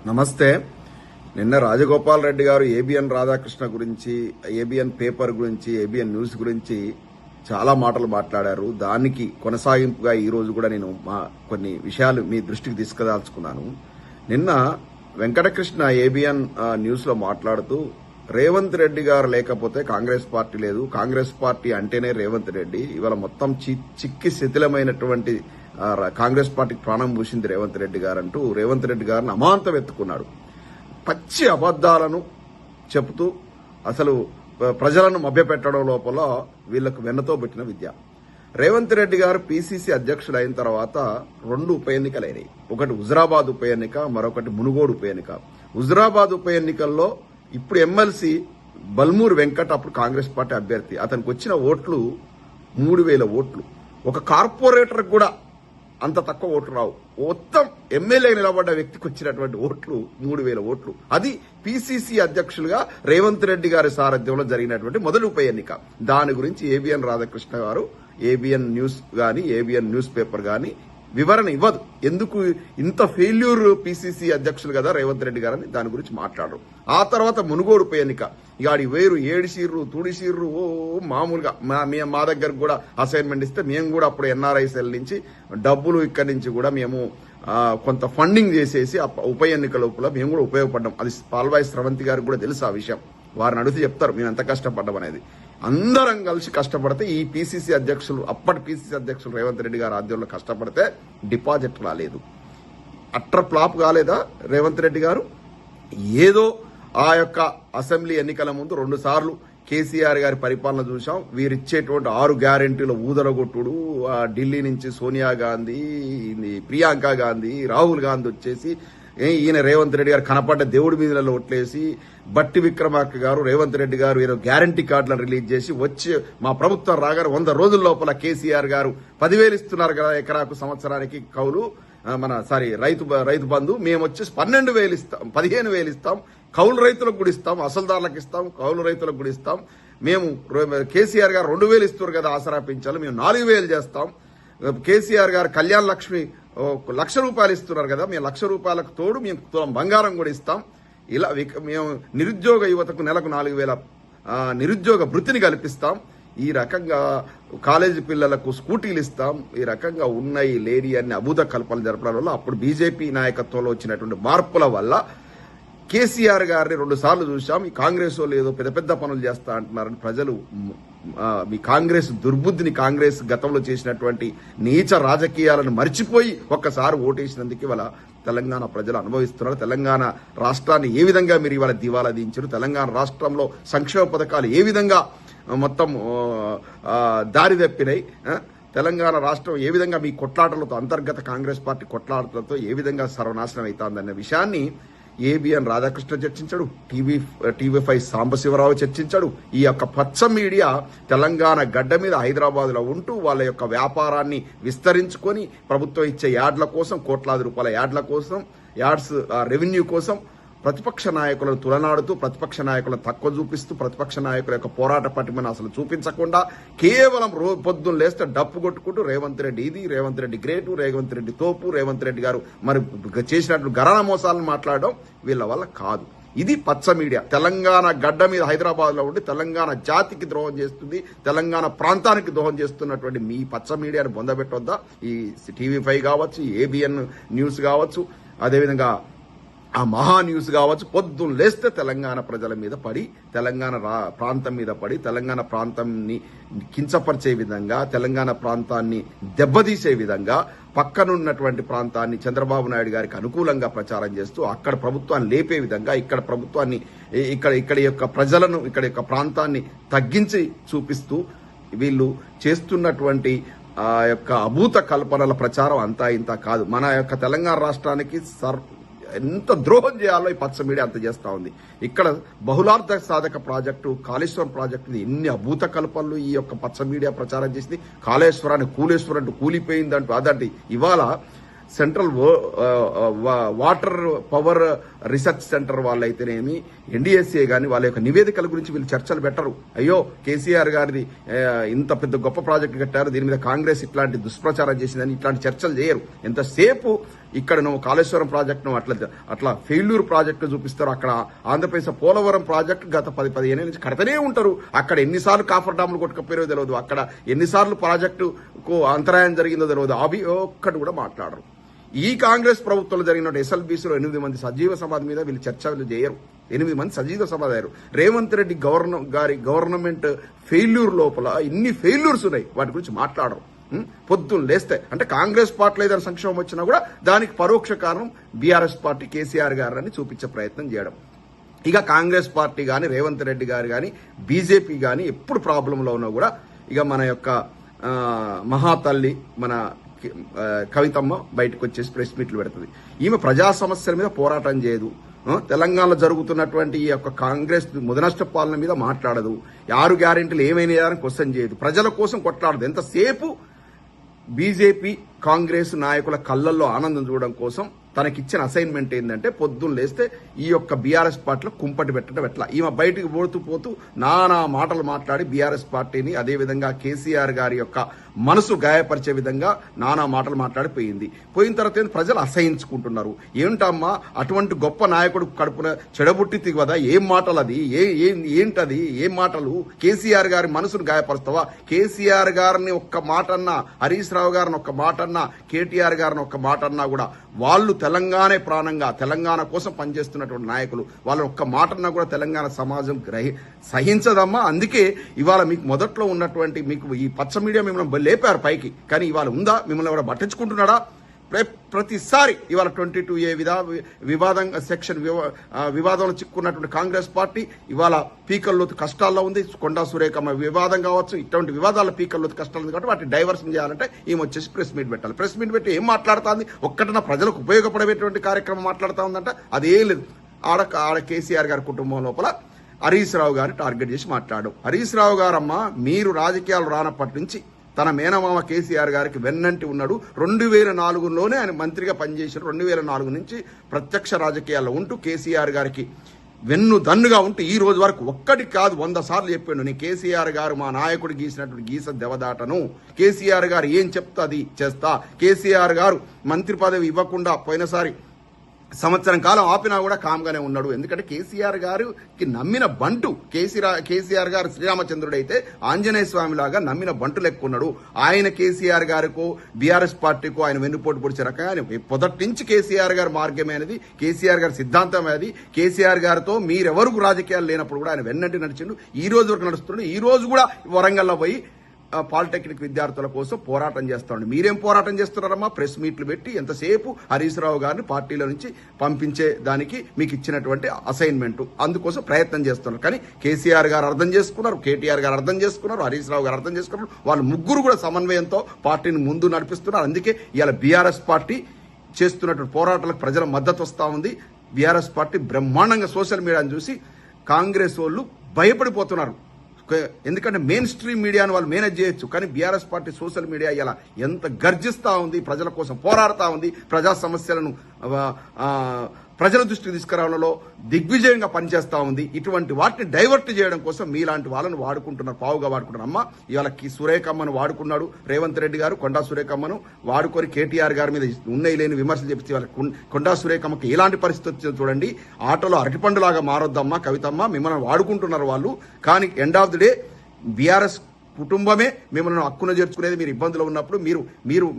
నమస్తే. నిన్న రాజగోపాల్ రెడ్డి గారు ఏబిఎన్ రాధాకృష్ణ గురించి, ఏబిఎన్ పేపర్ గురించి, ఏబిఎన్ న్యూస్ గురించి చాలా మాటలు మాట్లాడారు. దానికి కొనసాగింపుగా ఈ రోజు కూడా నేను కొన్ని విషయాలు మీ దృష్టికి తీసుకుదాల్చుకున్నాను. నిన్న వెంకటకృష్ణ ఏబిఎన్ న్యూస్ లో మాట్లాడుతూ రేవంత్ రెడ్డి గారు లేకపోతే కాంగ్రెస్ పార్టీ లేదు, కాంగ్రెస్ పార్టీ అంటేనే రేవంత్ రెడ్డి, ఇవాళ మొత్తం చిక్కి శిథిలమైనటువంటి కాంగ్రెస్ పార్టీకి ప్రాణం పూసింది రేవంత్ రెడ్డి గారు అంటూ రేవంత్ రెడ్డి గారిని అమాంతం ఎత్తుకున్నాడు. పచ్చి అబద్దాలను చెబుతూ అసలు ప్రజలను మభ్యపెట్టడం లోపల వీళ్లకు వెన్నతో పెట్టిన విద్య. రేవంత్ రెడ్డి గారు పీసీసీ అధ్యక్షుడు అయిన తర్వాత 2 ఉప ఎన్నికలైనాయి. ఒకటి హుజురాబాద్ ఉప ఎన్నిక, మరొకటి మునుగోడు ఉప ఎన్నిక. హుజురాబాద్ ఉప ఎన్నికల్లో ఇప్పుడు ఎమ్మెల్సీ బల్మూరు వెంకట్ అప్పుడు కాంగ్రెస్ పార్టీ అభ్యర్థి, అతనికి వచ్చిన ఓట్లు 3000 ఓట్లు. ఒక కార్పొరేటర్ కూడా అంత తక్కువ ఓట్లు రావు. మొత్తం ఎమ్మెల్యే నిలబడ్డ వ్యక్తికి వచ్చినటువంటి ఓట్లు 3000 ఓట్లు. అది పీసీసీ అధ్యక్షులుగా రేవంత్ రెడ్డి గారి సారథ్యంలో జరిగినటువంటి మొదటి ఉప ఎన్నిక. దాని గురించి ఏబిఎన్ రాధాకృష్ణ గారు, ఏబిఎన్ న్యూస్ గాని, ఏబిఎన్ న్యూస్ పేపర్ గాని వివరణ ఇవ్వదు. ఎందుకు ఇంత ఫెయిల్యూర్ పీసీసీ అధ్యక్షులు కదా రేవంత్ రెడ్డి గారని దాని గురించి మాట్లాడరు. ఆ తర్వాత మునుగోడు ఉప ఎన్నిక, ఇక ఆడి వేరు ఏడిసిర్రు తుడిసిర్రు, మామూలుగా మా దగ్గర కూడా అసైన్మెంట్ ఇస్తే మేము కూడా అప్పుడు ఎన్ఆర్ఐ సెల్ నుంచి డబ్బులు ఇక్కడి నుంచి కూడా మేము కొంత ఫండింగ్ చేసేసి ఉప ఎన్నిక లోపల మేము కూడా ఉపయోగపడ్డాం. అది పాల్వాయి స్రవంతి గారికి కూడా తెలుసు ఆ విషయం. వారిని అడిగితే చెప్తారు మేము ఎంత కష్టపడ్డాం అనేది. అందరం కలిసి కష్టపడితే ఈ పీసీసీ అధ్యక్షులు, అప్పటి పీసీసీ అధ్యక్షులు రేవంత్ రెడ్డి గారి ఆధ్వర్యంలో కష్టపడితే డిపాజిట్ రాలేదు. అట్టర్ ఫ్లాప్ కాలేదా రేవంత్ రెడ్డి గారు? ఏదో ఆ యొక్క అసెంబ్లీ ఎన్నికల ముందు 2 సార్లు కేసీఆర్ గారి పరిపాలన చూసాం. వీరిచ్చేటువంటి 6 గ్యారెంటీల ఊదరగొట్టుడు, ఢిల్లీ నుంచి సోనియా గాంధీ, ప్రియాంక గాంధీ, రాహుల్ గాంధీ వచ్చేసి ఈయన రేవంత్ రెడ్డి గారు కనపడ్డ దేవుడి మీదలో ఒట్లేసి, బట్టి విక్రమార్క గారు రేవంత్ రెడ్డి గారు ఈయన గ్యారంటీ కార్డులను రిలీజ్ చేసి వచ్చి మా ప్రభుత్వం రాగానే 100 రోజుల లోపల కేసీఆర్ గారు 10,000 ఇస్తున్నారు కదా ఎకరాకు సంవత్సరానికి కౌలు, రైతు బంధు, మేము వచ్చేసి 12,000 ఇస్తాం, 15,000 ఇస్తాం, కౌలు రైతులకు కూడా ఇస్తాం, అసలుదారులకు ఇస్తాం, కౌలు రైతులకు కూడా ఇస్తాం. మేము కేసీఆర్ గారు 2,000 ఇస్తారు కదా ఆసరా పింఛన్లు, మేము 4,000 చేస్తాం. కేసీఆర్ గారు కళ్యాణ లక్ష్మి 1,00,000 రూపాయలు ఇస్తున్నారు కదా, మేము 1,00,000 రూపాయలకు తోడు మేము తులం బంగారం కూడా ఇస్తాం. ఇలా మేము నిరుద్యోగ యువతకు నెలకు 4,000 నిరుద్యోగ వృత్తిని కల్పిస్తాం. ఈ రకంగా కాలేజీ పిల్లలకు స్కూటీలు ఇస్తాం. ఈ రకంగా ఉన్నాయి లేని అన్ని అభూత కల్పనలు జరపడం వల్ల అప్పుడు బీజేపీ నాయకత్వంలో వచ్చినటువంటి మార్పుల వల్ల కేసీఆర్ గారిని 2 సార్లు చూసాం. ఈ కాంగ్రెస్ వాళ్ళు ఏదో పెద్ద పెద్ద పనులు చేస్తా అంటున్నారని ప్రజలు మీ కాంగ్రెస్ దుర్బుద్ధిని, కాంగ్రెస్ గతంలో చేసినటువంటి నీచ రాజకీయాలను మర్చిపోయి ఒక్కసారి ఓటేసినందుకు ఇవాళ తెలంగాణ ప్రజలు అనుభవిస్తున్నారు. తెలంగాణ రాష్ట్రాన్ని ఏ విధంగా మీరు ఇవాళ దివాలా దించారు, తెలంగాణ రాష్ట్రంలో సంక్షేమ పథకాలు ఏ విధంగా మొత్తం దారి తప్పినాయి, తెలంగాణ రాష్ట్రం ఏ విధంగా మీ కొట్లాటలతో, అంతర్గత కాంగ్రెస్ పార్టీ కొట్లాటలతో ఏ విధంగా సర్వనాశనం అవుతుందన్న విషయాన్ని ఏబిఎన్ రాధాకృష్ణ చర్చించాడు, టీవీ5 సాంబశివరావు చర్చించాడు. ఈ యొక్క పచ్చ మీడియా తెలంగాణ గడ్డ మీద హైదరాబాద్ లో ఉంటూ వాళ్ళ యొక్క వ్యాపారాన్ని విస్తరించుకొని ప్రభుత్వం ఇచ్చే యాడ్ల కోసం, కోట్లాది రూపాయల యాడ్ల కోసం, యాడ్స్ రెవెన్యూ కోసం ప్రతిపక్ష నాయకులను తులనాడుతూ, ప్రతిపక్ష నాయకులను తక్కువ చూపిస్తూ, ప్రతిపక్ష నాయకుల యొక్క పోరాట పటిమను అసలు చూపించకుండా కేవలం పొద్దున్న లేస్తే డప్పు కొట్టుకుంటూ రేవంత్ రెడ్డి ఇది, రేవంత్ రెడ్డి గ్రేటు, రేవంత్ రెడ్డి తోపు, రేవంత్ రెడ్డి గారు మరి చేసినట్లు గరాణ మోసాలను మాట్లాడడం వీళ్ళ వల్ల కాదు. ఇది పచ్చ మీడియా. తెలంగాణ గడ్డ మీద హైదరాబాద్ లో ఉండి తెలంగాణ జాతికి ద్రోహం చేస్తుంది, తెలంగాణ ప్రాంతానికి ద్రోహం చేస్తున్నటువంటి మీ పచ్చ మీడియాను బొందబెట్టొద్దా? ఈ టీవీ5 కావచ్చు, ఏబిఎన్ న్యూస్ కావచ్చు, అదేవిధంగా ఆ మహా న్యూస్ కావచ్చు, పొద్దున్న లేస్తే తెలంగాణ ప్రజల మీద పడి, తెలంగాణ ప్రాంతం మీద పడి, తెలంగాణ ప్రాంతాన్ని కించపరిచే విధంగా, తెలంగాణ ప్రాంతాన్ని దెబ్బతీసే విధంగా, పక్కనున్నటువంటి ప్రాంతాన్ని చంద్రబాబు నాయుడు గారికి అనుకూలంగా ప్రచారం చేస్తూ అక్కడ ప్రభుత్వాన్ని లేపే విధంగా, ఇక్కడ ప్రభుత్వాన్ని ఇక్కడ యొక్క ప్రజలను, ఇక్కడ యొక్క ప్రాంతాన్ని తగ్గించి చూపిస్తూ వీళ్ళు చేస్తున్నటువంటి ఆ యొక్క అభూత కల్పనల ప్రచారం అంతా ఇంత కాదు. మన యొక్క తెలంగాణ రాష్ట్రానికి ఎంత ద్రోహం చేయాలో ఈ పచ్చ మీడియా అంత చేస్తా ఉంది. ఇక్కడ బహుళార్థ సాధక ప్రాజెక్టు, కాళేశ్వరం ప్రాజెక్టు, ఎన్ని అభూత కల్పనలు ఈ యొక్క పచ్చ మీడియా ప్రచారం చేసింది. కాళేశ్వరాన్ని కూలేశ్వరం అంటూ కూలిపోయిందంటూ అదంటే ఇవాళ central water power research centre వాళ్ళైతేనేమి, ఎన్డీఎస్ఏ గాని వాళ్ళ యొక్క నివేదికల గురించి వీళ్ళు చర్చలు పెట్టరు. అయ్యో కేసీఆర్ గారిది ఇంత పెద్ద గొప్ప ప్రాజెక్టు కట్టారు, దీని మీద కాంగ్రెస్ ఇట్లాంటి దుష్ప్రచారం చేసిందని ఇట్లాంటి చర్చలు చేయరు. ఎంతసేపు ఇక్కడ కాళేశ్వరం ప్రాజెక్టును అట్లా ఫెయిల్యూర్ ప్రాజెక్టు చూపిస్తారు. అక్కడ ఆంధ్రప్రదేశ్ పోలవరం ప్రాజెక్టు గత 10-15 ఏళ్ళ నుంచి కడతనే ఉంటారు. అక్కడ ఎన్నిసార్లు కాఫర్ డాములు కొట్టుకపోయారో తెలియదు, అక్కడ ఎన్నిసార్లు ప్రాజెక్టుకు అంతరాయం జరిగిందో తెలియదు. అవి ఒక్కటి కూడా మాట్లాడరు. ఈ కాంగ్రెస్ ప్రభుత్వంలో జరిగిన SLBCలో 8 మంది సజీవ సమాధి మీద వీళ్ళు చర్చలు చేయరు. 8 మంది సజీవ సమాధి అయ్యారు. రేవంత్ రెడ్డి గవర్నమెంట్ ఫెయిల్యూర్ లోపల ఇన్ని ఫెయిల్యూర్స్ ఉన్నాయి, వాటి గురించి మాట్లాడరు. పొద్దున్న లేస్తే అంటే కాంగ్రెస్ పార్టీలో ఏదైనా సంక్షేమం వచ్చినా కూడా దానికి పరోక్ష కారణం బీఆర్ఎస్ పార్టీ కేసీఆర్ గారు అని చూపించే ప్రయత్నం చేయడం. ఇక కాంగ్రెస్ పార్టీ కానీ రేవంత్ రెడ్డి గారు కానీ బీజేపీ కానీ ఎప్పుడు ప్రాబ్లంలో ఉన్నా కూడా ఇక మన యొక్క మహాతల్లి మన కవితమ్మ బయటకు వచ్చేసి ప్రెస్ మీట్లు పెడుతుంది. ఈమె ప్రజా సమస్యల మీద పోరాటం చేయదు. తెలంగాణలో జరుగుతున్నటువంటి ఈ యొక్క కాంగ్రెస్ ముదనష్ట పాలన మీద మాట్లాడదు. 6 గ్యారెంటీలు ఏమైనాయని క్వశ్చన్ చేయదు. ప్రజల కోసం కొట్లాడదు. ఎంతసేపు బీజేపీ కాంగ్రెస్ నాయకుల కళ్ళల్లో ఆనందం చూడడం కోసం తనకిచ్చిన అసైన్మెంట్ ఏంటంటే పొద్దున్న లేస్తే ఈ యొక్క బీఆర్ఎస్ పార్టీలో కుంపటి పెట్టడం ఎట్లా. ఈమె బయటికి పోతూ నానా మాటలు మాట్లాడి బీఆర్ఎస్ పార్టీని అదేవిధంగా కేసీఆర్ గారి యొక్క మనసు గాయపరిచే విధంగా నానా మాటలు మాట్లాడిపోయింది. పోయిన తర్వాత ప్రజలు అసహించుకుంటున్నారు. ఏంటమ్మా అటువంటి గొప్ప నాయకుడు కడుపున చెడబుట్టి కదా, ఏం మాటలు అది, ఏంటది, ఏం మాటలు? కేసీఆర్ గారి మనసును గాయపరుస్తావా? కేసీఆర్ గారిని ఒక్క మాట అన్నా, హరీష్ రావు గారిని ఒక్క మాట అన్నా, కేటీఆర్ గారిని ఒక్క మాట అన్నా కూడా వాళ్ళు తెలంగాణే ప్రాణంగా తెలంగాణ కోసం పనిచేస్తున్నటువంటి నాయకులు, వాళ్ళ ఒక్క మాటన్నా కూడా తెలంగాణ సమాజం సహించదమ్మా. అందుకే ఇవాళ మీకు మొదట్లో ఉన్నటువంటి మీకు ఈ పచ్చ మీడియా మిమ్మల్ని లేపారు పైకి, కానీ ఇవాళ ఉందా? మిమ్మల్ని ఎవరు పట్టించుకుంటున్నాడా? ప్రతిసారి ఇవాళ 22A వివాదం సెక్షన్ వివాదంలో చిక్కున్నటువంటి కాంగ్రెస్ పార్టీ ఇవాళ పీకల్లోతు కష్టాల్లో ఉంది. కొండా సురేఖమ్మ వివాదం కావచ్చు, ఇటువంటి వివాదాల పీకల్లోతు కష్టాలు ఉంది కాబట్టి వాటిని డైవర్షన్ చేయాలంటే ఈమె వచ్చేసి ప్రెస్ మీట్ పెట్టాలి. ప్రెస్ మీట్ పెట్టి ఏం మాట్లాడుతుంది? ఒక్కటన ప్రజలకు ఉపయోగపడేటువంటి కార్యక్రమం మాట్లాడుతూ ఉందంట. అదే లేదు. ఆడ కేసీఆర్ గారి కుటుంబం లోపల హరీష్ రావు గారిని టార్గెట్ చేసి మాట్లాడు. హరీష్ రావు గారమ్మ మీరు రాజకీయాలు రానప్పటి నుంచి తన మేనమామ కేసీఆర్ గారికి వెన్నంటి ఉన్నాడు. 2004లోనే ఆయన మంత్రిగా పనిచేశారు. 2004 నుంచి ప్రత్యక్ష రాజకీయాల్లో ఉంటూ కేసీఆర్ గారికి వెన్ను దన్నుగా ఉంటూ ఈ రోజు వరకు ఒక్కటి కాదు 100 సార్లు చెప్పాడు, నేను కేసీఆర్ గారు మా నాయకుడు గీసినటువంటి గీస దెవదాటను, కేసీఆర్ గారు ఏం చెప్తా అది చేస్తా. కేసీఆర్ గారు మంత్రి పదవి ఇవ్వకుండా పోయినసారి సంవత్సరం కాలం ఆపినా కూడా కామ్గానే ఉన్నాడు. ఎందుకంటే కేసీఆర్ గారికి నమ్మిన బంటు కేసీఆర్ గారు శ్రీరామచంద్రుడు అయితే ఆంజనేయ స్వామి లాగా నమ్మిన బంటు లెక్కున్నాడు. ఆయన కేసీఆర్ గారికో బీఆర్ఎస్ పార్టీకో ఆయన వెన్నుపోటు పొడిచే రకంగా మొదటి నుంచి కేసీఆర్ గారి మార్గమే అనేది, కేసీఆర్ గారి సిద్ధాంతం అది. కేసీఆర్ గారితో మీరెవరు రాజకీయాలు లేనప్పుడు కూడా ఆయన వెన్నంటి నడిచిండు. ఈ రోజు వరకు నడుస్తున్నాడు. ఈ రోజు కూడా వరంగల్లో పోయి పాలిటెక్నిక్ విద్యార్థుల కోసం పోరాటం చేస్తామండి. మీరేం పోరాటం చేస్తున్నారమ్మా? ప్రెస్ మీట్లు పెట్టి ఎంతసేపు హరీష్ రావు గారిని పార్టీలో నుంచి పంపించే దానికి మీకు ఇచ్చినటువంటి అసైన్మెంట్, అందుకోసం ప్రయత్నం చేస్తున్నారు. కానీ కేసీఆర్ గారు అర్థం చేసుకున్నారు, కేటీఆర్ గారు అర్థం చేసుకున్నారు, హరీష్ రావు గారు అర్థం చేసుకున్నారు. వాళ్ళు ముగ్గురు కూడా సమన్వయంతో పార్టీని ముందు నడిపిస్తున్నారు. అందుకే ఇవాళ బీఆర్ఎస్ పార్టీ చేస్తున్నటువంటి పోరాటాలకు ప్రజల మద్దతు వస్తూ ఉంది. బీఆర్ఎస్ పార్టీ బ్రహ్మాండంగా సోషల్ మీడియాను చూసి కాంగ్రెస్ వాళ్ళు భయపడిపోతున్నారు. ఎందుకంటే మెయిన్ స్ట్రీమ్ మీడియాను వాళ్ళు మేనేజ్ చేయొచ్చు, కానీ బీఆర్ఎస్ పార్టీ సోషల్ మీడియా ఇలా ఎంత గర్జిస్తా ఉంది, ప్రజల కోసం పోరాడుతూ ఉంది, ప్రజా సమస్యలను ప్రజల దృష్టికి తీసుకురావడంలో దిగ్విజయంగా పనిచేస్తా ఉంది. ఇటువంటి వాటిని డైవర్ట్ చేయడం కోసం మీలాంటి వాళ్ళని వాడుకుంటున్నారు, పావుగా వాడుకుంటున్నారు. అమ్మ ఇవాళ సురేఖమ్మను వాడుకున్నాడు రేవంత్ రెడ్డి గారు, కొండా సురేఖమ్మను వాడుకొని కేటీఆర్ గారి మీద ఉన్నాయి లేని విమర్శలు చెప్తే వాళ్ళ కొండా సురేఖమ్మకి ఎలాంటి పరిస్థితి వచ్చిందో చూడండి. ఆటోలో అరటిపండులాగా మారొద్దమ్మా కవితమ్మ, మిమ్మల్ని వాడుకుంటున్నారు వాళ్ళు. కానీ end of the day BRS కుటుంబమే మిమ్మల్ని హక్కున చేర్చుకునేది. మీరు ఇబ్బందులు ఉన్నప్పుడు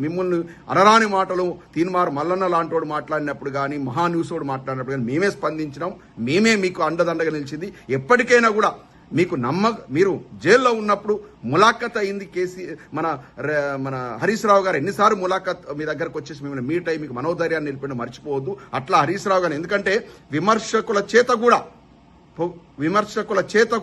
మిమ్మల్ని అనరాని మాటలు తీన్మార్ మల్లన్న లాంటోడు మాట్లాడినప్పుడు కానీ, మహాన్యూసోడు మాట్లాడినప్పుడు కానీ మేమే స్పందించినాం. మేమే మీకు అండదండగా నిలిచింది. ఎప్పటికైనా కూడా మీకు మీరు జైల్లో ఉన్నప్పుడు ములాఖత్ అయింది మన హరీష్ రావు గారు ఎన్నిసార్లు ములాఖత్ మీ దగ్గరకు వచ్చేసి మిమ్మల్ని మీట్ అయ్యి మీకు మనోధైర్యాన్ని నిలిపిన మర్చిపోవద్దు. అట్లా హరీష్ రావు గారు, ఎందుకంటే విమర్శకుల చేత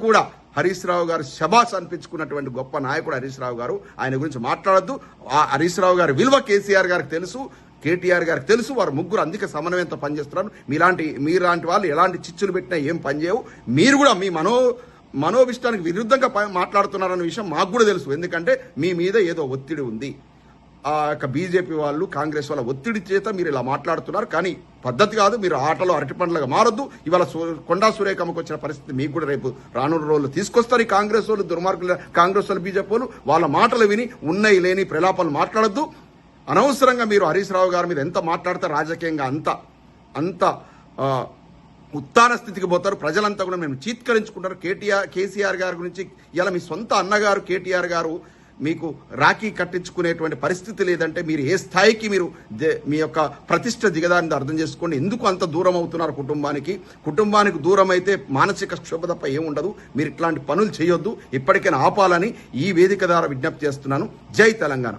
కూడా హరీష్ రావు గారు శబాస్ అనిపించుకున్నటువంటి గొప్ప నాయకుడు హరీష్ రావు గారు. ఆయన గురించి మాట్లాడద్దు. ఆ హరీష్ రావు గారి విలువ కేసీఆర్ గారికి తెలుసు, కేటీఆర్ గారికి తెలుసు. వారు ముగ్గురు అందుకే సమన్వయంతో పనిచేస్తున్నారు. మీలాంటి వాళ్ళు ఎలాంటి చిచ్చులు పెట్టినా ఏం పనిచేయవు. మీరు కూడా మీ మనోభిష్టానికి విరుద్ధంగా మాట్లాడుతున్నారన్న విషయం మాకు కూడా తెలుసు. ఎందుకంటే మీ మీద ఏదో ఒత్తిడి ఉంది. ఆ యొక్క బీజేపీ వాళ్ళు కాంగ్రెస్ వాళ్ళ ఒత్తిడి చేత మీరు ఇలా మాట్లాడుతున్నారు. కానీ పద్ధతి కాదు. మీరు ఆటలో అరటిపండ్లుగా మారొద్దు. ఇవాళ కొండా సురేఖమ్మకు వచ్చిన పరిస్థితి మీకు కూడా రేపు రానున్న రోజులు తీసుకొస్తారు. ఈ కాంగ్రెస్ వాళ్ళు దుర్మార్గులు, కాంగ్రెస్ వాళ్ళు బీజేపీ వాళ్ళు వాళ్ళ మాటలు విని ఉన్నాయి లేని ప్రలాపాలు మాట్లాడొద్దు. అనవసరంగా మీరు హరీష్ రావు గారి మీద ఎంత మాట్లాడితే రాజకీయంగా అంత ఉత్తాన స్థితికి పోతారు. ప్రజలంతా కూడా మేము చీత్కరించుకుంటారు. కేసీఆర్ గారి గురించి ఇలా మీ సొంత అన్నగారు కేటీఆర్ గారు మీకు రాఖీ కట్టించుకునేటువంటి పరిస్థితి లేదంటే మీరు ఏ స్థాయికి మీరు మీ యొక్క ప్రతిష్ట దిగదారిని అర్థం చేసుకోండి. ఎందుకు అంత దూరం అవుతున్నారు కుటుంబానికి దూరం అయితే మానసిక క్షోభ తప్ప ఏముండదు. మీరు ఇట్లాంటి పనులు చేయొద్దు, ఇప్పటికైనా ఆపాలని ఈ వేదిక ద్వారా విజ్ఞప్తి చేస్తున్నాను. జై తెలంగాణ.